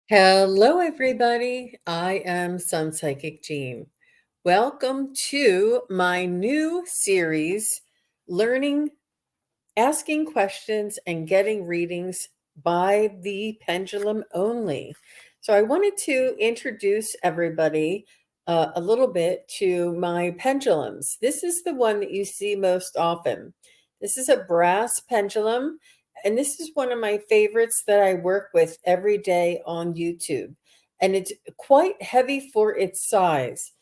Hello, everybody. I am Sun Psychic Jean. Welcome to my new series, Learning, Asking Questions, and Getting Readings by the Pendulum Only. So, I wanted to introduce everybody a little bit to my pendulums. This is the one that you see most often. This is a brass pendulum, and this is one of my favorites that I work with every day on YouTube. And it's quite heavy for its size.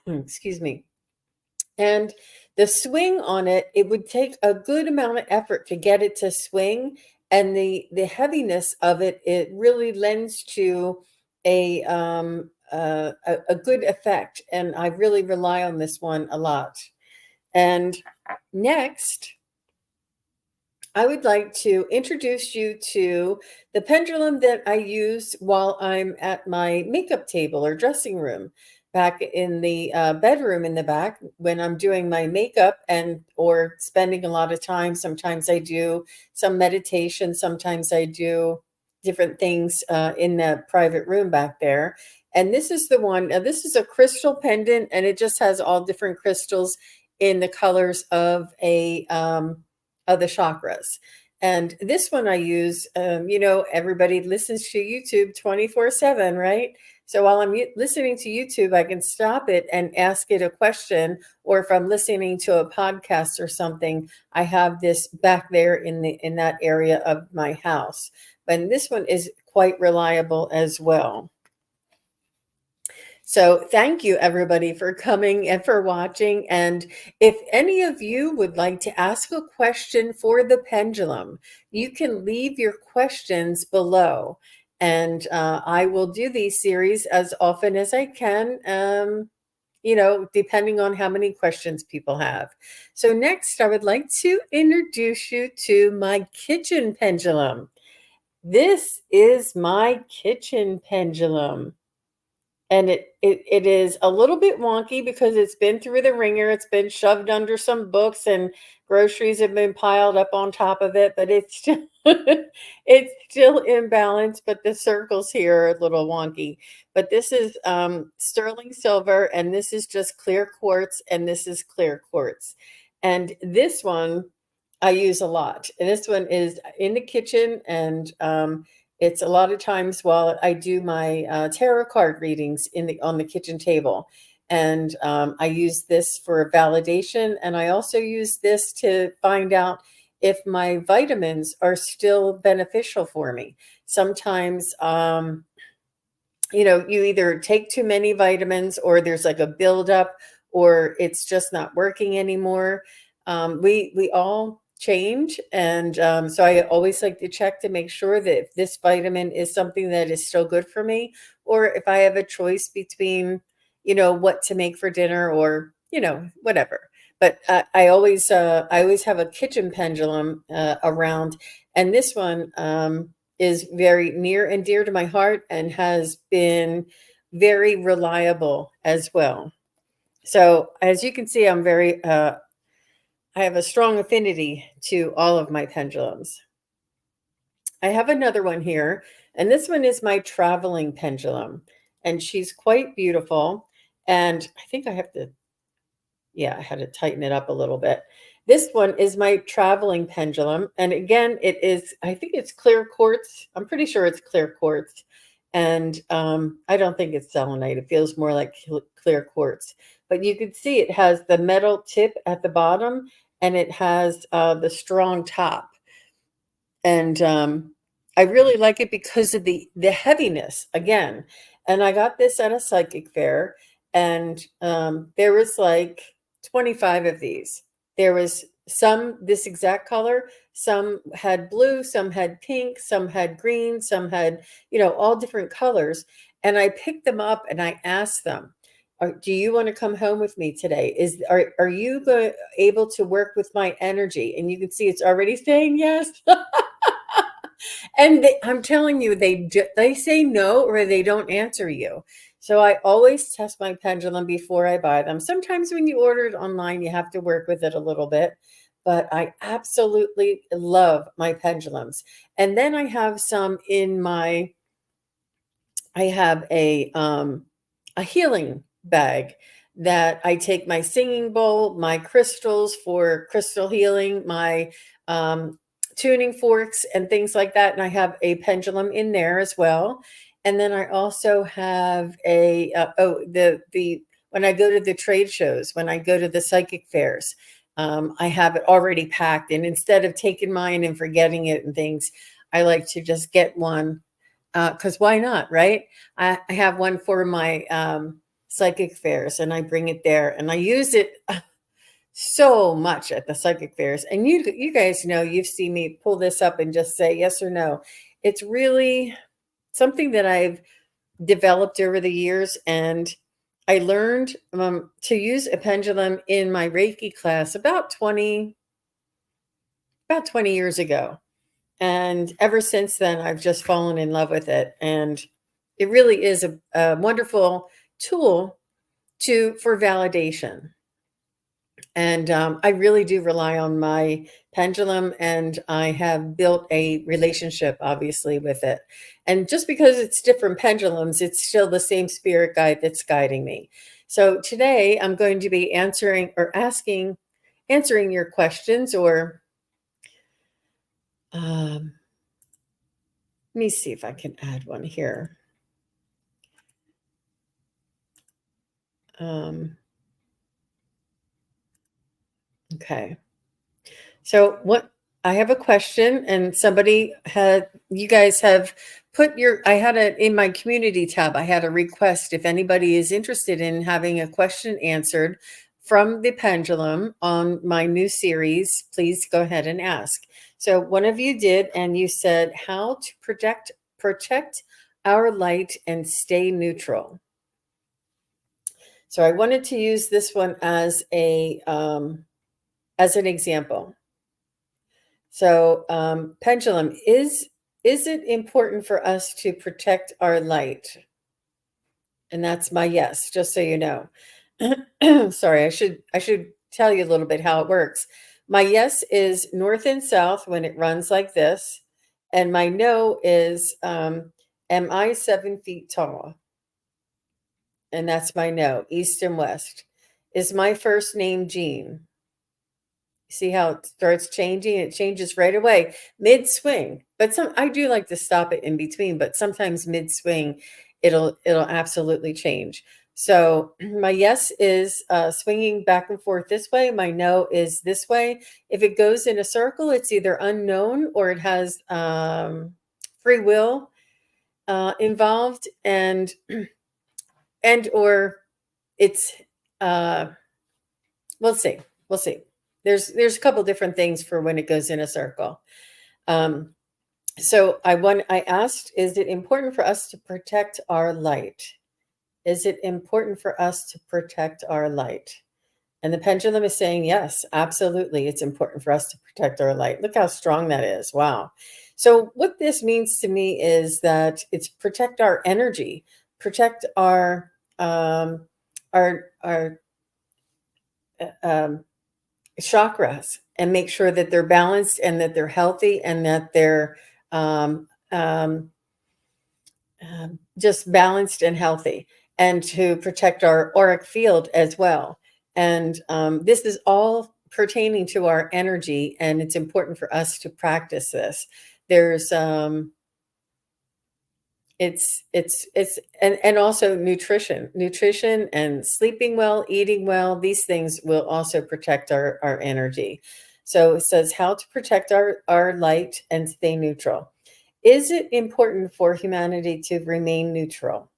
Excuse me. And the swing on it, it would take a good amount of effort to get it to swing. And the heaviness of it, it really lends to a good effect. And I really rely on this one a lot. And next, I would like to introduce you to the pendulum that I use while I'm at my makeup table or dressing room back in the bedroom in the back when I'm doing my makeup and or spending a lot of time. Sometimes I do some meditation, sometimes I do different things in the private room back there. And this is the one, this is a crystal pendant, and it just has all different crystals in the colors of the chakras. And this one I use, everybody listens to YouTube 24/7, right? So while I'm listening to YouTube, I can stop it and ask it a question. Or if I'm listening to a podcast or something, I have this back there in that area of my house. And this one is quite reliable as well. So thank you everybody for coming and for watching. And if any of you would like to ask a question for the pendulum, you can leave your questions below. And I will do these series as often as I can, depending on how many questions people have. So next, I would like to introduce you to my kitchen pendulum. This is my kitchen pendulum. And it is a little bit wonky because it's been through the ringer. It's been shoved under some books and groceries have been piled up on top of it, but it's still it's still in balance, but the circles here are a little wonky. But this is sterling silver, and this is just clear quartz, and this is clear quartz. And this one I use a lot. And this one is in the kitchen, and it's a lot of times while I do my tarot card readings on the kitchen table. And I use this for validation, and I also use this to find out if my vitamins are still beneficial for me. Sometimes, you either take too many vitamins, or there's like a buildup, or it's just not working anymore. We all change, and so I always like to check to make sure that if this vitamin is something that is still good for me, or if I have a choice between, what to make for dinner, or whatever. But I always have a kitchen pendulum around, and this one is very near and dear to my heart and has been very reliable as well. So as you can see, I have a strong affinity to all of my pendulums. I have another one here, and this one is my traveling pendulum, and she's quite beautiful. And I think I have to, yeah, I had to tighten it up a little bit. This one is my traveling pendulum. And again, I think it's clear quartz. I'm pretty sure it's clear quartz. And I don't think it's selenite. It feels more like clear quartz. But you can see it has the metal tip at the bottom, and it has the strong top. And I really like it because of the heaviness again. And I got this at a psychic fair, and there was like 25 of these. There was some this exact color, some had blue, some had pink, some had green, some had, all different colors. And I picked them up and I asked them, do you want to come home with me today? Are you able to work with my energy? And you can see it's already saying yes. And I'm telling you, they say no, or they don't answer you. So I always test my pendulum before I buy them. Sometimes when you order it online, you have to work with it a little bit, but I absolutely love my pendulums. And then I have some in my I have a healing bag that I take my singing bowl, my crystals for crystal healing, my um, tuning forks and things like that, and I have a pendulum in there as well. And then I also have a the when I go to the trade shows, when I go to the psychic fairs, I have it already packed. And instead of taking mine and forgetting it and things, I like to just get one because why not, right? I have one for my psychic fairs, and I bring it there, and I use it so much at the psychic fairs. And you guys know, you've seen me pull this up and just say yes or no. It's really something that I've developed over the years, and I learned to use a pendulum in my Reiki class about 20 years ago. And ever since then, I've just fallen in love with it. And it really is a wonderful tool for validation. And I really do rely on my pendulum, and I have built a relationship, obviously, with it. And just because it's different pendulums, it's still the same spirit guide that's guiding me. So today, I'm going to be answering your questions, or let me see if I can add one here. Um, okay. So what I have a question, and you guys have I had a, in my community tab, I had a request if anybody is interested in having a question answered from the pendulum on my new series, please go ahead and ask. So one of you did, and you said how to protect our light and stay neutral. So I wanted to use this one as an example. So, pendulum, is it important for us to protect our light? And that's my yes, just so you know. Sorry, I should tell you a little bit how it works. My yes is north and south when it runs like this, and my no is am I 7 feet tall? And that's my no, east and west. Is my first name Jean? See how it starts changing? It changes right away, mid swing. But I do like to stop it in between, but sometimes mid swing, it'll absolutely change. So my yes is swinging back and forth this way. My no is this way. If it goes in a circle, it's either unknown or it has free will involved, and or it's uh, we'll see. We'll see. There's a couple different things for when it goes in a circle. Um, so I asked, is it important for us to protect our light? Is it important for us to protect our light? And the pendulum is saying, yes, absolutely. It's important for us to protect our light. Look how strong that is. Wow. So what this means to me is that it's protect our energy, protect our chakras, and make sure that they're balanced and that they're healthy and that they're um, um, just balanced and healthy, and to protect our auric field as well. And this is all pertaining to our energy, and it's important for us to practice this. There's it's and also nutrition and sleeping well, eating well, these things will also protect our energy. So it says how to protect our light and stay neutral. Is it important for humanity to remain neutral?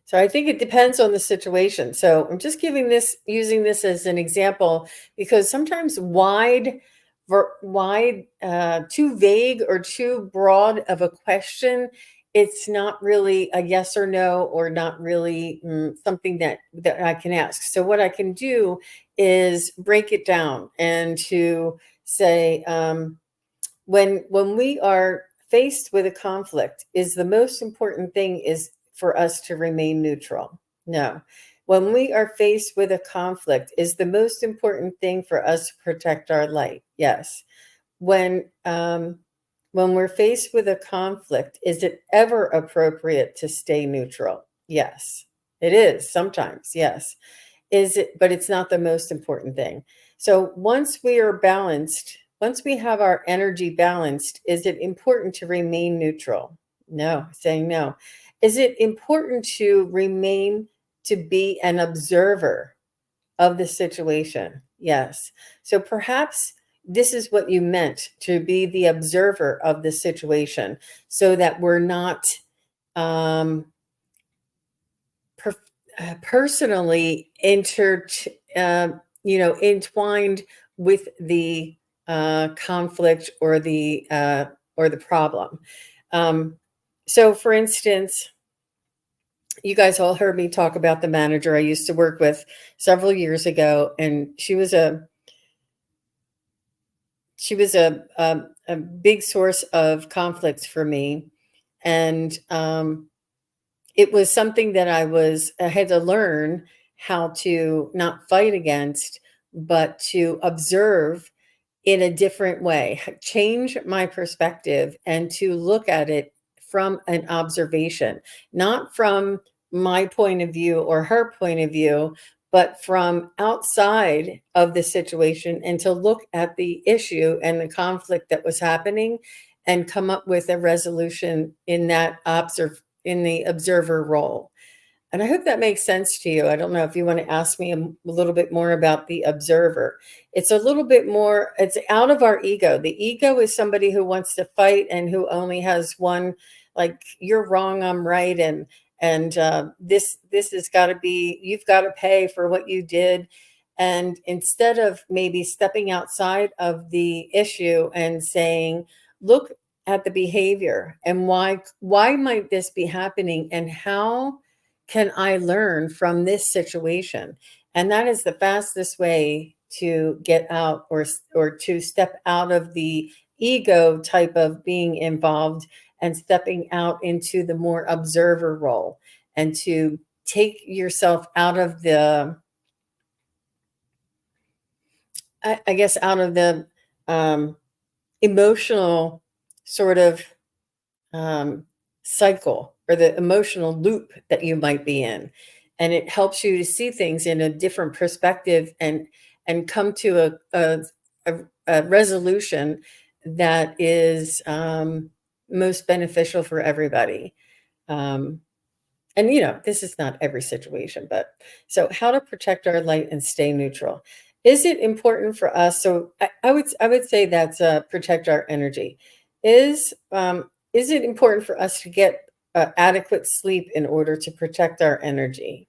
So I think it depends on the situation. So I'm just using this as an example, because sometimes too vague or too broad of a question, it's not really a yes or no, or not really something that I can ask. So what I can do is break it down and to say, when we are faced with a conflict, is the most important thing is for us to remain neutral? No. When we are faced with a conflict, is the most important thing for us to protect our light? Yes. When when we're faced with a conflict, is it ever appropriate to stay neutral? Yes, it is sometimes. Yes. Is it, but it's not the most important thing. So once we are balanced, once we have our energy balanced, is it important to remain neutral? No, saying no. Is it important to remain to be an observer of the situation? Yes. So perhaps this is what you meant, to be the observer of the situation, so that we're not um, per- personally uh, entwined with the conflict or the problem. Um, so, for instance, you guys all heard me talk about the manager I used to work with several years ago, and she was a big source of conflicts for me, and it was something that I had to learn how to not fight against, but to observe in a different way, change my perspective and to look at it from an observation, not from my point of view or her point of view, but from outside of the situation, and to look at the issue and the conflict that was happening and come up with a resolution in in the observer role. And I hope that makes sense to you. I don't know if you want to ask me a little bit more about the observer. It's a little bit more, it's out of our ego. The ego is somebody who wants to fight and who only has one, like, you're wrong, I'm right, and this has got to be, you've got to pay for what you did. And instead of maybe stepping outside of the issue and saying, look at the behavior and why might this be happening, and how can I learn from this situation? And that is the fastest way to get out, or to step out of the ego type of being involved and stepping out into the more observer role, and to take yourself out of the, I guess, out of the um, emotional sort of um, cycle, or the emotional loop that you might be in, and it helps you to see things in a different perspective, and come to a resolution that is most beneficial for everybody. um, and this is not every situation, but so how to protect our light and stay neutral. Is it important for us? So I would say that's protect our energy. Is it important for us to get adequate sleep in order to protect our energy?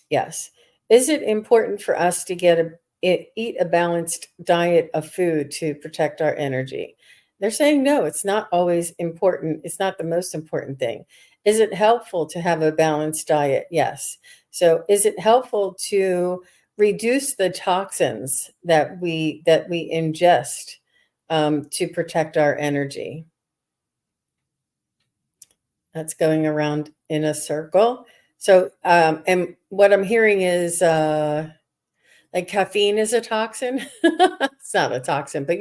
Yes. Is it important for us to eat a balanced diet of food to protect our energy? They're saying no, it's not always important. It's not the most important thing. Is it helpful to have a balanced diet? Yes. So is it helpful to reduce the toxins that we ingest to protect our energy? That's going around in a circle. So, and what I'm hearing is like caffeine is a toxin. It's not a toxin, but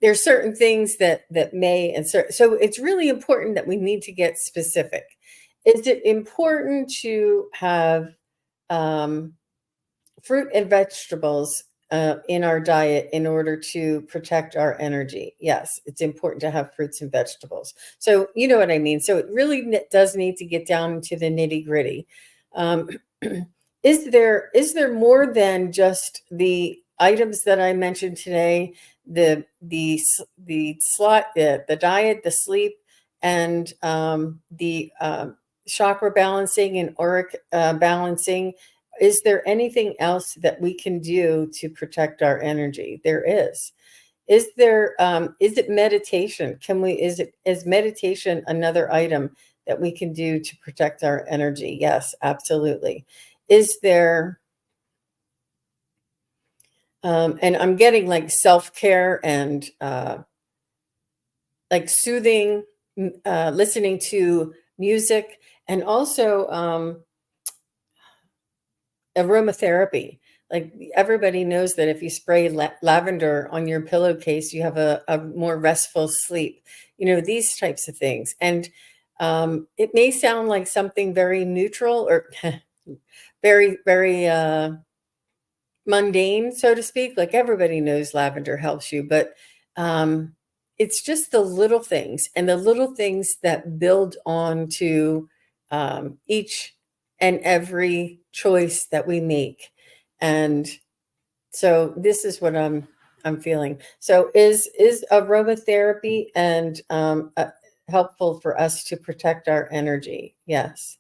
there's certain things that may, so it's really important that we need to get specific. Is it important to have um, fruit and vegetables in our diet in order to protect our energy? Yes, it's important to have fruits and vegetables. So you know what I mean. So it really does need to get down to the nitty gritty. Um, is there more than just the items that I mentioned today? The slot, the diet, the sleep, and the chakra balancing and auric balancing. Is there anything else that we can do to protect our energy? There is. Is it meditation? Is meditation another item that we can do to protect our energy? Yes, absolutely. Is there, and I'm getting like self-care and like soothing, listening to music, and also aromatherapy, Like everybody knows that if you spray lavender on your pillowcase, you have a more restful sleep. These types of things. And it may sound like something very neutral or very, very mundane, so to speak. Like everybody knows lavender helps you, but um, it's just the little things and the little things that build on to each and every choice that we make. And so this is what I'm feeling. So is aromatherapy and helpful for us to protect our energy? Yes.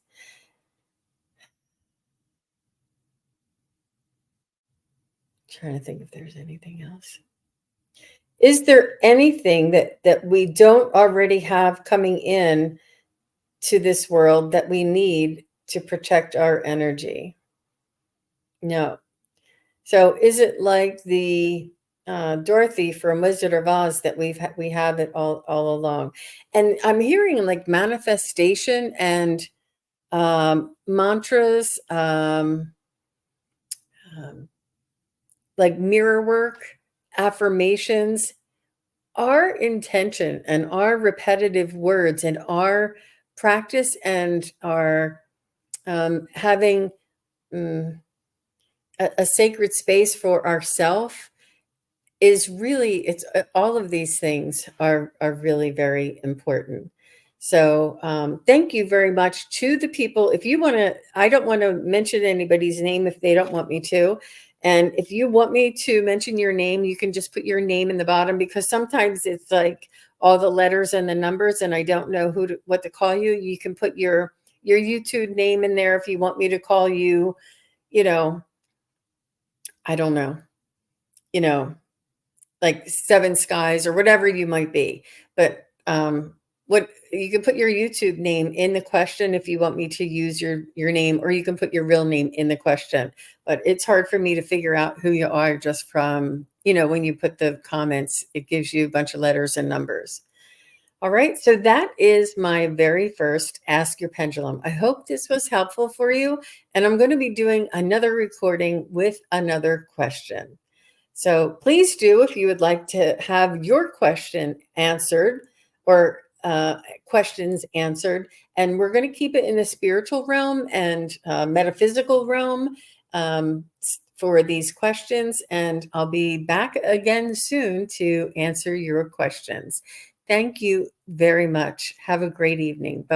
Trying to think if there's anything else. Is there anything that we don't already have coming in to this world that we need to protect our energy? No. So is it like the Dorothy from Wizard of Oz that we have it all along? And I'm hearing like manifestation and mantras, um, like mirror work, affirmations, our intention and our repetitive words and our practice and our having mm, a sacred space for ourself is really it's all of these things are really very important. So thank you very much to the people. If you want to, I don't want to mention anybody's name if they don't want me to. And if you want me to mention your name, you can just put your name in the bottom, because sometimes it's like all the letters and the numbers and I don't know what to call you. You can put your YouTube name in there if you want me to call you, you know, I don't know, you know, like Seven Skies or whatever you might be. But what you can put your YouTube name in the question if you want me to use your name, or you can put your real name in the question. But it's hard for me to figure out who you are just from, when you put the comments, it gives you a bunch of letters and numbers. All right, so that is my very first Ask Your Pendulum. I hope this was helpful for you, and I'm going to be doing another recording with another question. So please do, if you would like to have your question answered or questions answered. And we're going to keep it in the spiritual realm and metaphysical realm for these questions. And I'll be back again soon to answer your questions. Thank you very much. Have a great evening. Bye.